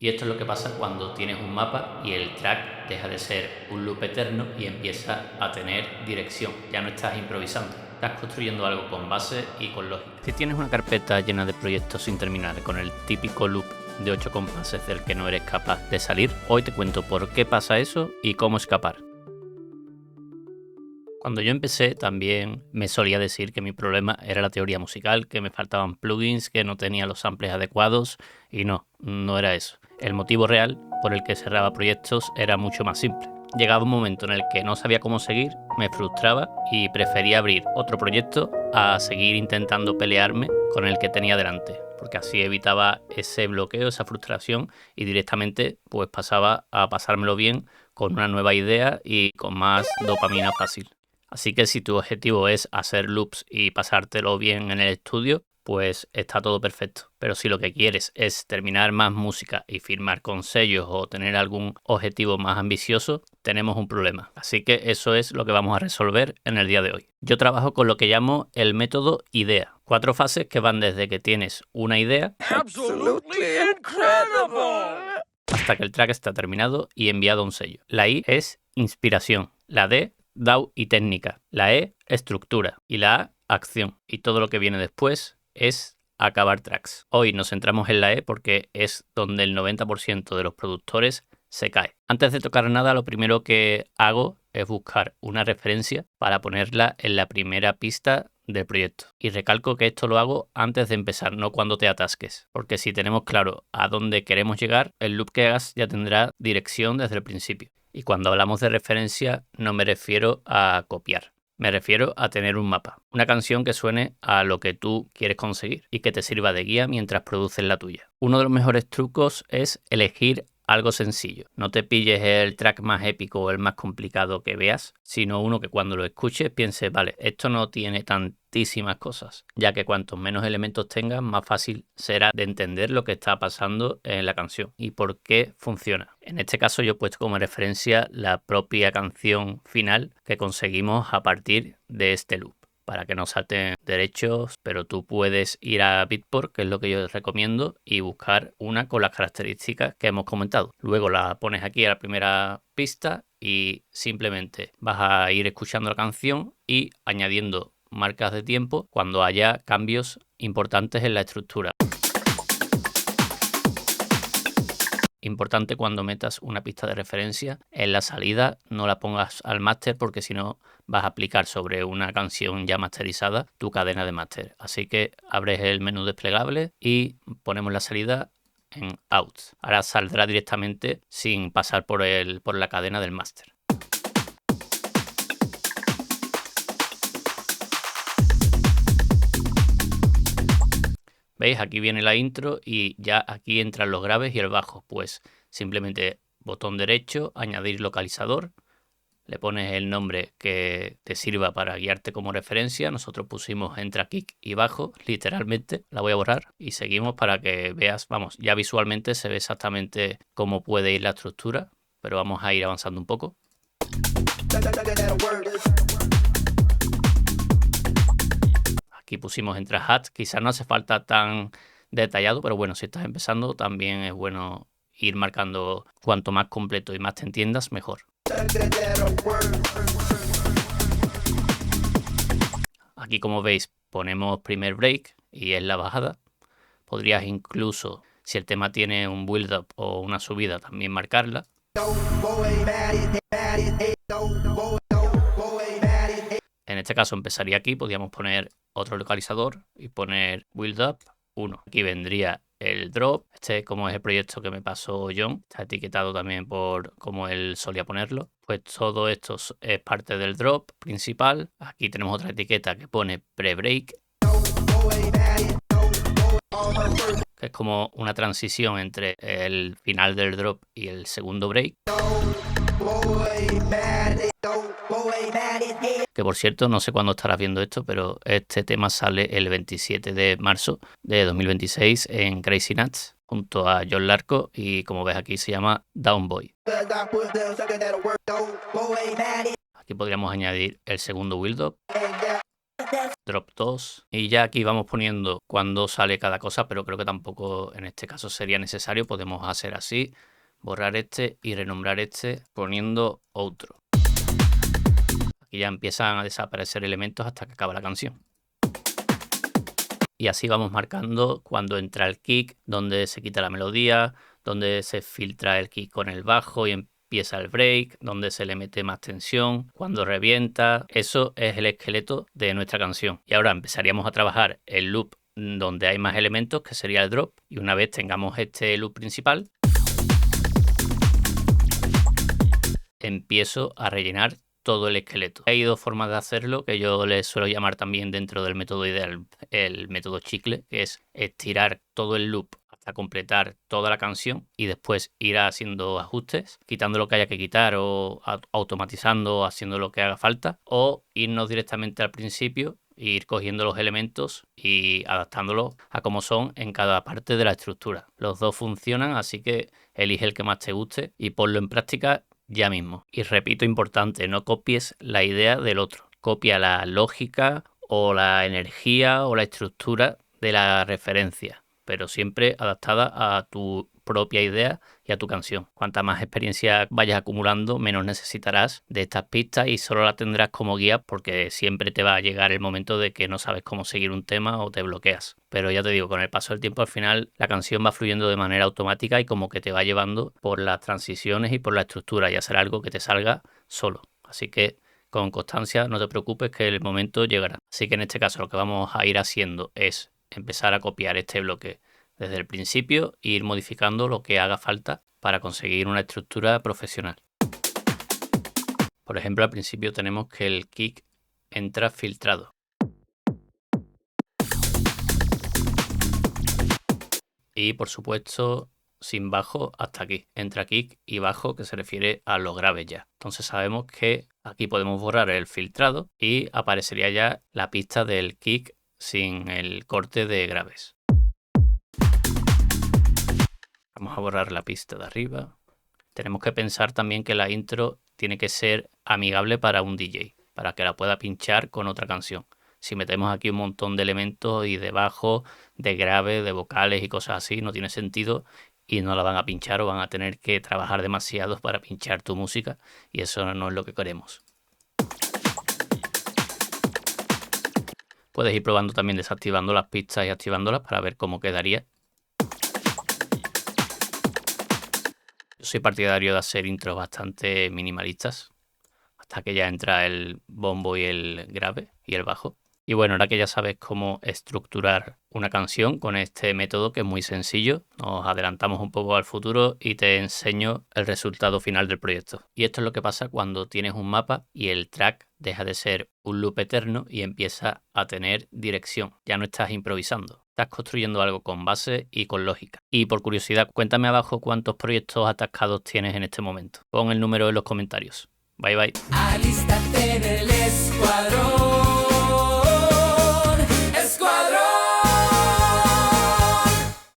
Y esto es lo que pasa cuando tienes un mapa y el track deja de ser un loop eterno y empieza a tener dirección. Ya no estás improvisando, estás construyendo algo con base y con lógica. Si tienes una carpeta llena de proyectos sin terminar con el típico loop de 8 compases del que no eres capaz de salir, hoy te cuento por qué pasa eso y cómo escapar. Cuando yo empecé también me solía decir que mi problema era la teoría musical, que me faltaban plugins, que no tenía los samples adecuados, y no era eso. El motivo real por el que cerraba proyectos era mucho más simple. Llegaba un momento en el que no sabía cómo seguir, me frustraba y prefería abrir otro proyecto a seguir intentando pelearme con el que tenía delante, porque así evitaba ese bloqueo, esa frustración, y directamente pues pasaba a pasármelo bien con una nueva idea y con más dopamina fácil. Así que si tu objetivo es hacer loops y pasártelo bien en el estudio, pues está todo perfecto. Pero si lo que quieres es terminar más música y firmar con sellos o tener algún objetivo más ambicioso, tenemos un problema. Así que eso es lo que vamos a resolver en el día de hoy. Yo trabajo con lo que llamo el método IDEA. 4 fases que van desde que tienes una idea hasta que el track está terminado y enviado a un sello. La I es inspiración, la D DAW y técnica, la E, estructura, y la A, acción. Y todo lo que viene después es acabar tracks. Hoy nos centramos en la E porque es donde el 90% de los productores se cae. Antes de tocar nada, lo primero que hago es buscar una referencia para ponerla en la primera pista del proyecto. Y recalco que esto lo hago antes de empezar, no cuando te atasques. Porque si tenemos claro a dónde queremos llegar, el loop que hagas ya tendrá dirección desde el principio. Y cuando hablamos de referencia no me refiero a copiar, me refiero a tener un mapa, una canción que suene a lo que tú quieres conseguir y que te sirva de guía mientras produces la tuya. Uno de los mejores trucos es elegir algo sencillo. No te pilles el track más épico o el más complicado que veas, sino uno que cuando lo escuches pienses, vale, esto no tiene tantísimas cosas, ya que cuantos menos elementos tengas, más fácil será de entender lo que está pasando en la canción y por qué funciona. En este caso yo he puesto como referencia la propia canción final que conseguimos a partir de este loop, para que no salten derechos, pero tú puedes ir a Beatport, que es lo que yo recomiendo, y buscar una con las características que hemos comentado. Luego la pones aquí a la primera pista y simplemente vas a ir escuchando la canción y añadiendo marcas de tiempo cuando haya cambios importantes en la estructura. Importante cuando metas una pista de referencia, en la salida no la pongas al máster porque si no vas a aplicar sobre una canción ya masterizada tu cadena de máster. Así que abres el menú desplegable y ponemos la salida en out. Ahora saldrá directamente sin pasar por la cadena del máster. ¿Veis? Aquí viene la intro y ya aquí entran los graves y el bajo. Pues simplemente botón derecho, añadir localizador, le pones el nombre que te sirva para guiarte como referencia. Nosotros pusimos entra kick y bajo, literalmente. La voy a borrar y seguimos para que veas, vamos, ya visualmente se ve exactamente cómo puede ir la estructura, pero vamos a ir avanzando un poco. Aquí pusimos entre hat, quizás no hace falta tan detallado, pero bueno, si estás empezando también es bueno ir marcando cuanto más completo y más te entiendas, mejor. Aquí como veis ponemos primer break y es la bajada. Podrías incluso, si el tema tiene un build up o una subida, también marcarla. En este caso empezaría aquí, podríamos poner otro localizador y poner build up 1. Aquí vendría el drop, este como es el proyecto que me pasó John, está etiquetado también por como él solía ponerlo. Pues todo esto es parte del drop principal. Aquí tenemos otra etiqueta que pone pre-break, que es como una transición entre el final del drop y el segundo break. Que por cierto, no sé cuándo estarás viendo esto, pero este tema sale el 27 de marzo de 2026 en Crazy Nuts junto a John Larco y como ves aquí se llama Down Boy. Aquí podríamos añadir el segundo build up. drop 2 y ya aquí vamos poniendo cuando sale cada cosa, pero creo que tampoco en este caso sería necesario. Podemos hacer así, borrar este y renombrar este poniendo otro. Aquí ya empiezan a desaparecer elementos hasta que acaba la canción. Y así vamos marcando cuando entra el kick, donde se quita la melodía, donde se filtra el kick con el bajo y empieza el break, donde se le mete más tensión, cuando revienta. Eso es el esqueleto de nuestra canción. Y ahora empezaríamos a trabajar el loop donde hay más elementos, que sería el drop. Y una vez tengamos este loop principal, empiezo a rellenar todo el esqueleto. Hay dos formas de hacerlo que yo les suelo llamar también dentro del método ideal el método chicle, que es estirar todo el loop hasta completar toda la canción y después ir haciendo ajustes, quitando lo que haya que quitar o automatizando o haciendo lo que haga falta, o irnos directamente al principio e ir cogiendo los elementos y adaptándolos a cómo son en cada parte de la estructura. Los dos funcionan, así que elige el que más te guste y ponlo en práctica ya mismo. Y repito, importante, no copies la idea del otro. Copia la lógica o la energía o la estructura de la referencia, pero siempre adaptada a tu propia idea y a tu canción. Cuanta más experiencia vayas acumulando, menos necesitarás de estas pistas y solo la tendrás como guía, porque siempre te va a llegar el momento de que no sabes cómo seguir un tema o te bloqueas. Pero ya te digo, con el paso del tiempo al final la canción va fluyendo de manera automática y como que te va llevando por las transiciones y por la estructura, y hacer algo que te salga solo. Así que con constancia, no te preocupes, que el momento llegará. Así que en este caso lo que vamos a ir haciendo es empezar a copiar este bloque desde el principio e ir modificando lo que haga falta para conseguir una estructura profesional. Por ejemplo, al principio tenemos que el kick entra filtrado. Y por supuesto, sin bajo hasta aquí. Entra kick y bajo, que se refiere a los graves ya. Entonces sabemos que aquí podemos borrar el filtrado y aparecería ya la pista del kick sin el corte de graves. Vamos a borrar la pista de arriba. Tenemos que pensar también que la intro tiene que ser amigable para un DJ, para que la pueda pinchar con otra canción. Si metemos aquí un montón de elementos y de bajo, de grave, de vocales y cosas así, no tiene sentido y no la van a pinchar o van a tener que trabajar demasiado para pinchar tu música, y eso no es lo que queremos. Puedes ir probando también desactivando las pistas y activándolas para ver cómo quedaría. Yo soy partidario de hacer intros bastante minimalistas, hasta que ya entra el bombo y el grave y el bajo. Y bueno, ahora que ya sabes cómo estructurar una canción con este método, que es muy sencillo, nos adelantamos un poco al futuro y te enseño el resultado final del proyecto. Y esto es lo que pasa cuando tienes un mapa y el track deja de ser un loop eterno y empieza a tener dirección. Ya no estás improvisando, estás construyendo algo con base y con lógica. Y por curiosidad, cuéntame abajo cuántos proyectos atascados tienes en este momento. Pon el número en los comentarios. Bye bye.